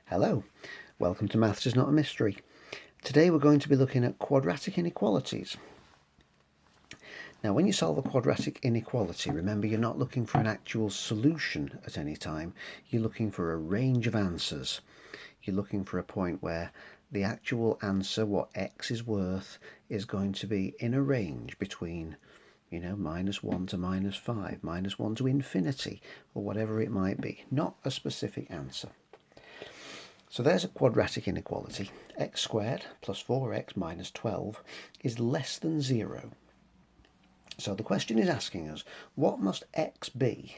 Hello, welcome to Maths is Not a Mystery. Today we're going to be looking at quadratic inequalities. Now when you solve a quadratic inequality, remember you're not looking for an actual solution at any time, you're looking for a range of answers. You're looking for a point where the actual answer, what x is worth, is going to be in a range between -1 to -5, -1 to infinity, or whatever it might be, not a specific answer. So there's a quadratic inequality. X squared plus 4x minus 12 is less than 0. So the question is asking us, what must x be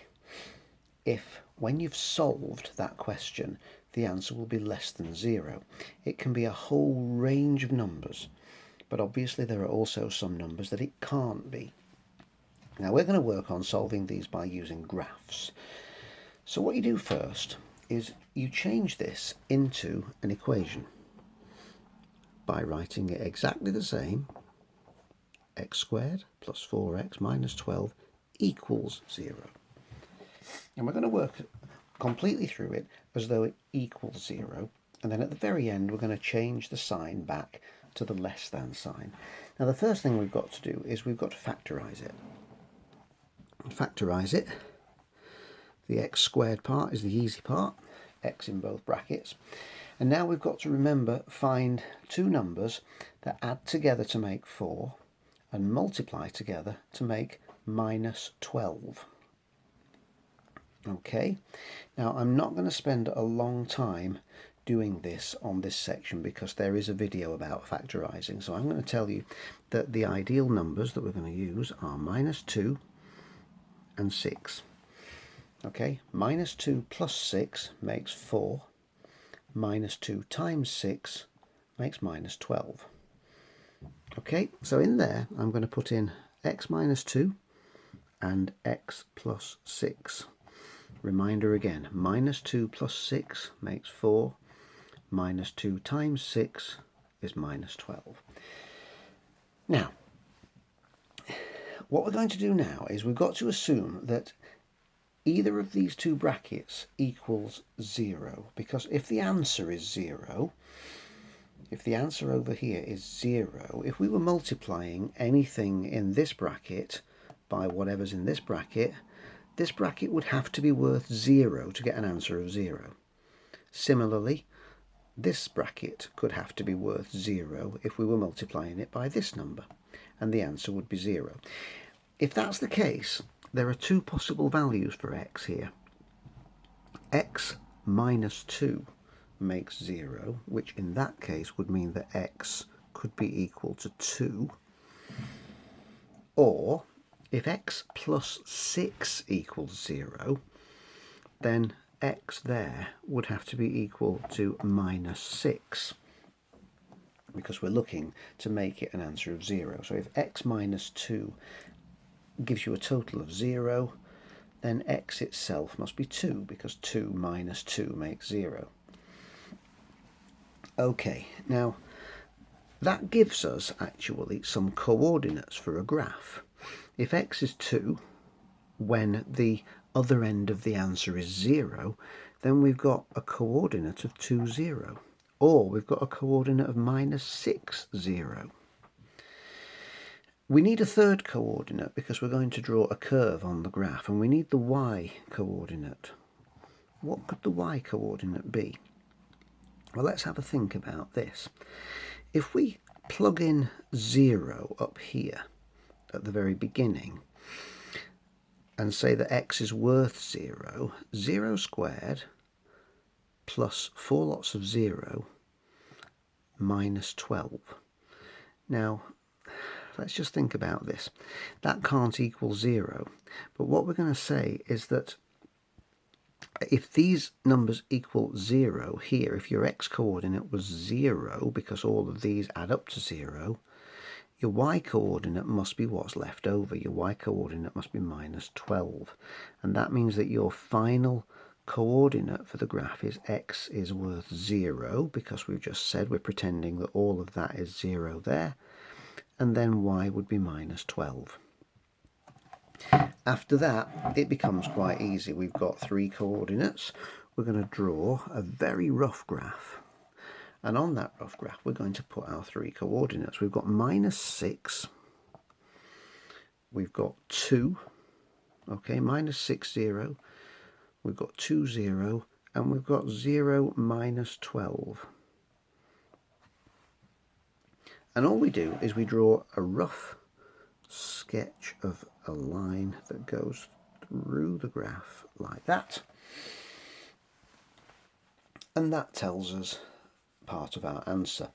if, when you've solved that question, the answer will be less than 0? It can be a whole range of numbers, but obviously there are also some numbers that it can't be. Now we're going to work on solving these by using graphs. So what you do first is you change this into an equation by writing it exactly the same. X squared plus 4x minus 12 equals 0. And we're going to work completely through it as though it equals 0. And then at the very end, we're going to change the sign back to the less than sign. Now the first thing we've got to do is we've got to factorise it. Factorise it. The x squared part is the easy part, x in both brackets. And now we've got to remember, find two numbers that add together to make 4 and multiply together to make minus 12. Okay, now I'm not going to spend a long time doing this on this section because there is a video about factorising. So I'm going to tell you that the ideal numbers that we're going to use are -2 and 6. Okay, -2 plus 6 makes 4, -2 times 6 makes -12. Okay, so in there I'm going to put in x minus 2 and x plus 6. Reminder again, -2 plus 6 makes 4, -2 times 6 is -12. Now, what we're going to do now is we've got to assume that either of these two brackets equals 0, because if the answer is 0, if the answer over here is 0, if we were multiplying anything in this bracket by whatever's in this bracket would have to be worth 0 to get an answer of 0. Similarly, this bracket could have to be worth 0 if we were multiplying it by this number, and the answer would be 0. If that's the case, there are two possible values for x here. X minus 2 makes 0, which in that case would mean that x could be equal to 2. Or, if x plus 6 equals 0, then x there would have to be equal to -6, because we're looking to make it an answer of 0. So if x minus 2 gives you a total of 0, then x itself must be 2, because 2 minus 2 makes 0. Okay, now that gives us actually some coordinates for a graph. If x is 2, when the other end of the answer is 0, then we've got a coordinate of 2, 0. Or we've got a coordinate of -6, 0. We need a third coordinate because we're going to draw a curve on the graph, and we need the y coordinate. What could the y coordinate be? Well, let's have a think about this. If we plug in 0 up here at the very beginning and say that x is worth 0, 0 squared plus 4 lots of 0 minus 12. Now, let's just think about this. That can't equal 0, but what we're going to say is that if these numbers equal 0 here, if your x coordinate was 0, because all of these add up to 0, your y coordinate must be what's left over. Your y coordinate must be -12. And that means that your final coordinate for the graph is x is worth 0, because we've just said we're pretending that all of that is 0 there. And then y would be -12. After that, it becomes quite easy. We've got 3 coordinates. we're going to draw a very rough graph. And on that rough graph, we're going to put our three coordinates. We've got -6, we've got 2, okay, -6, 0, we've got 2, 0, and we've got 0, -12. And all we do is we draw a rough sketch of a line that goes through the graph like that. And that tells us part of our answer.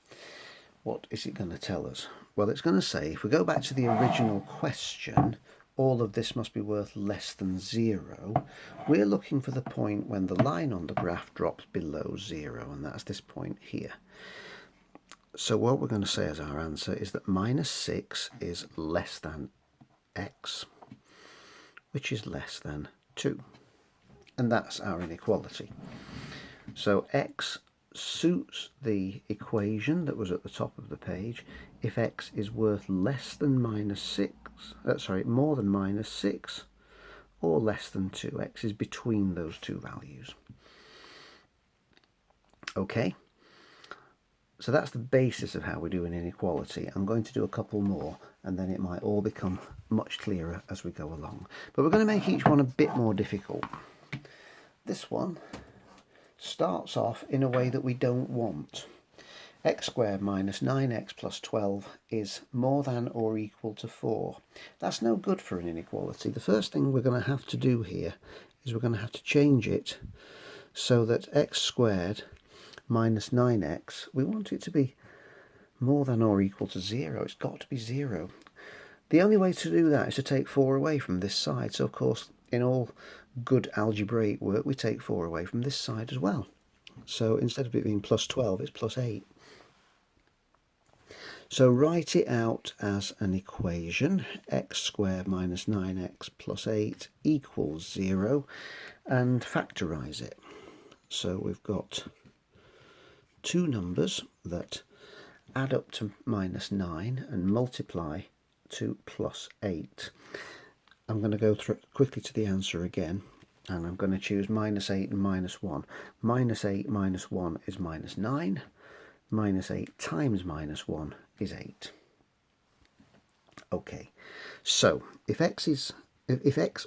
What is it going to tell us? Well, it's going to say, if we go back to the original question, all of this must be worth less than 0. We're looking for the point when the line on the graph drops below 0, and that's this point here. So what we're going to say as our answer is that -6 is less than x, which is less than 2. And that's our inequality. So x suits the equation that was at the top of the page. If x is worth less than more than -6, or less than 2, x is between those two values. Okay, so that's the basis of how we do an inequality. I'm going to do a couple more, and then it might all become much clearer as we go along. But we're going to make each one a bit more difficult. This one starts off in a way that we don't want. X squared minus 9x plus 12 is more than or equal to 4. That's no good for an inequality. The first thing we're going to have to do here is we're going to have to change it so that x squared minus 9x, we want it to be more than or equal to 0. It's got to be 0. The only way to do that is to take 4 away from this side. So of course, in all good algebraic work, we take 4 away from this side as well. So instead of it being plus 12, it's plus 8. So write it out as an equation, x squared minus 9x plus 8 equals 0, and factorise it. So we've got two numbers that add up to -9 and multiply to plus 8. I'm going to go through quickly to the answer again, and I'm going to choose -8 and -1. -8 minus 1 is -9. -8 times -1 is 8. Okay, so if x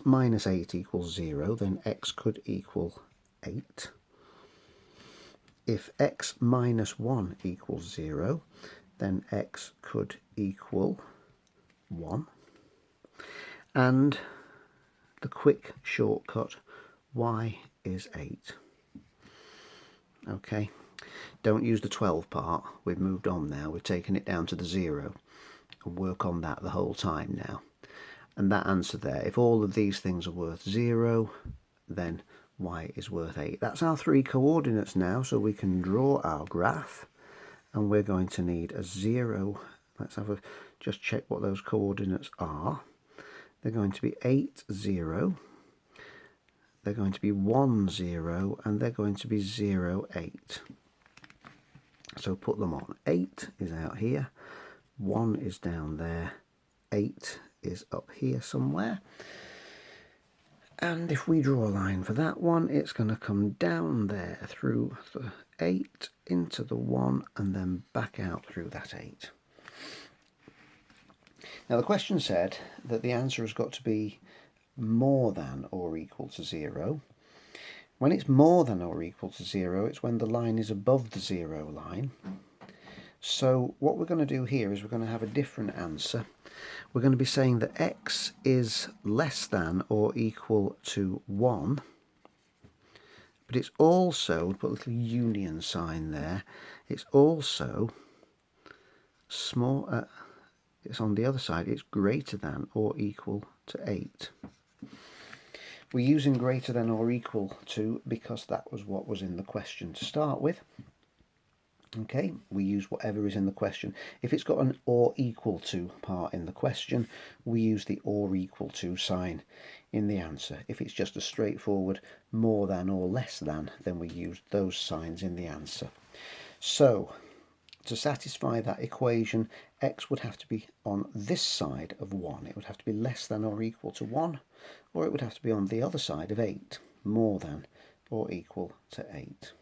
minus 8 equals 0, then x could equal 8. If x minus 1 equals 0, then x could equal 1. And the quick shortcut, y is 8. Okay, don't use the 12 part. We've moved on now. We've taken it down to the 0 and work on that the whole time now. And that answer there, if all of these things are worth 0, then y is worth 8. That's our three coordinates now, so we can draw our graph, and we're going to need a 0. Let's just check what those coordinates are. They're going to be 8, 0, they're going to be 1, 0, and they're going to be 0, 8. So put them on. 8 is out here, 1 is down there, 8 is up here somewhere. And if we draw a line for that one, it's going to come down there through the 8 into the 1 and then back out through that 8. Now the question said that the answer has got to be more than or equal to 0. When it's more than or equal to 0, it's when the line is above the 0 line. So what we're going to do here is we're going to have a different answer. We're going to be saying that x is less than or equal to 1, but it's also, put a little union sign there, it's also small, it's on the other side, it's greater than or equal to 8. We're using greater than or equal to because that was what was in the question to start with. Okay, we use whatever is in the question. If it's got an or equal to part in the question, we use the or equal to sign in the answer. If it's just a straightforward more than or less than, then we use those signs in the answer. So, to satisfy that equation, x would have to be on this side of 1. It would have to be less than or equal to 1, or it would have to be on the other side of 8, more than or equal to 8.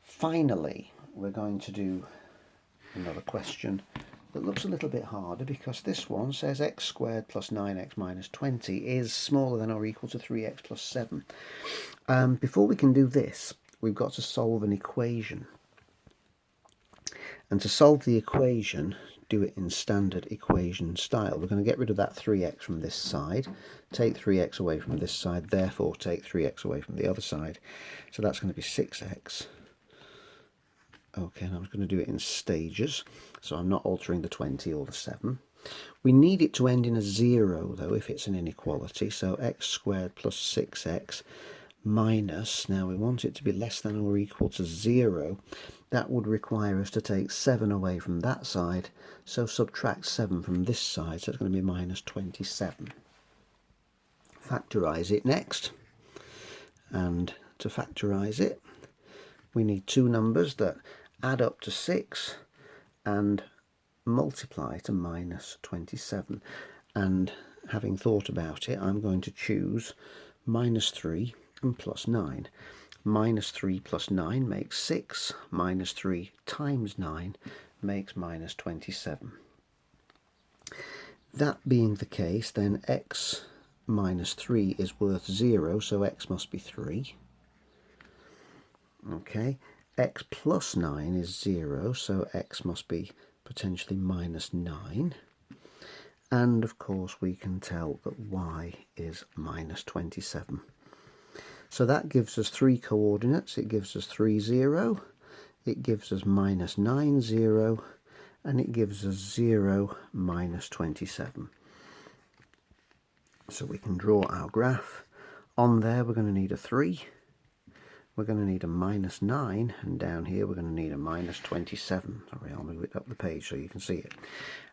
Finally, we're going to do another question that looks a little bit harder, because this one says x squared plus 9x minus 20 is smaller than or equal to 3x plus 7. Before we can do this, we've got to solve an equation. And to solve the equation, do it in standard equation style. We're going to get rid of that 3x from this side, take 3x away from this side, therefore take 3x away from the other side. So that's going to be 6x. Okay, and I'm going to do it in stages, so I'm not altering the 20 or the 7. We need it to end in a 0, though, if it's an inequality. So x squared plus 6x minus, now we want it to be less than or equal to 0. That would require us to take 7 away from that side, so subtract 7 from this side, so it's going to be minus 27. Factorise it next, and to factorise it, we need two numbers that add up to 6 and multiply to minus 27. And having thought about it, I'm going to choose minus 3 and plus 9. Minus 3 plus 9 makes 6. Minus 3 times 9 makes minus 27. That being the case, then x minus 3 is worth 0, so x must be 3. Okay, x plus 9 is 0, so x must be potentially minus 9. And of course we can tell that y is minus 27. So that gives us three coordinates. It gives us 3, 0, it gives us minus 9, 0, and it gives us 0, minus 27. So we can draw our graph. On there we're going to need a 3. We're going to need a minus 9, and down here we're going to need a minus 27. Sorry, I'll move it up the page so you can see it.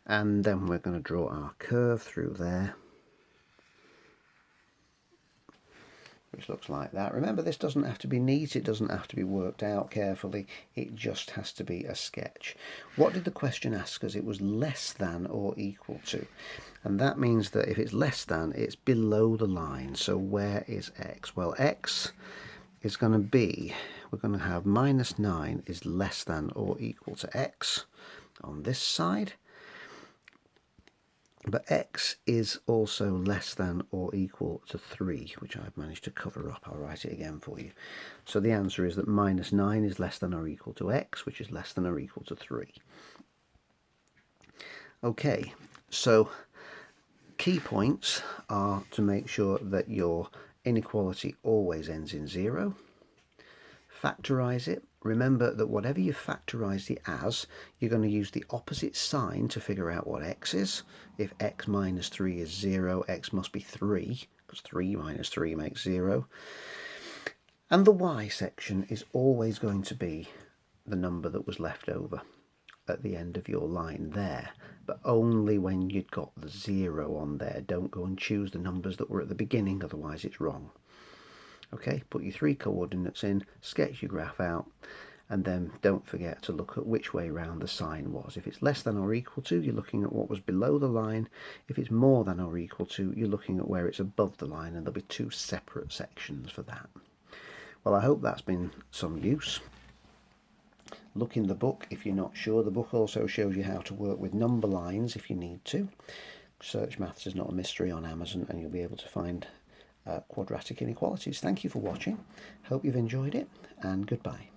And then we're going to draw our curve through there, which looks like that. Remember, this doesn't have to be neat, it doesn't have to be worked out carefully, it just has to be a sketch. What did the question ask us? It was less than or equal to. And that means that if it's less than, it's below the line. So where is x? Well, x is going to be, we're going to have minus 9 is less than or equal to x on this side. But x is also less than or equal to 3, which I've managed to cover up. I'll write it again for you. So the answer is that minus 9 is less than or equal to x, which is less than or equal to 3. Okay, so key points are to make sure that your inequality always ends in 0. Factorise it. Remember that whatever you factorise it as, you're going to use the opposite sign to figure out what x is. If x minus 3 is 0, x must be 3, because 3 minus 3 makes 0. And the y section is always going to be the number that was left over at the end of your line there, but only when you'd got the 0 on there. Don't go and choose the numbers that were at the beginning, otherwise it's wrong. Okay, put your three coordinates in, sketch your graph out, and then don't forget to look at which way round the sign was. If it's less than or equal to, you're looking at what was below the line. If it's more than or equal to, you're looking at where it's above the line, and there'll be two separate sections for that. Well, I hope that's been some use. Look in the book if you're not sure. The book also shows you how to work with number lines if you need to. Search Maths is Not a Mystery on Amazon, and you'll be able to find quadratic inequalities. Thank you for watching. Hope you've enjoyed it, and goodbye.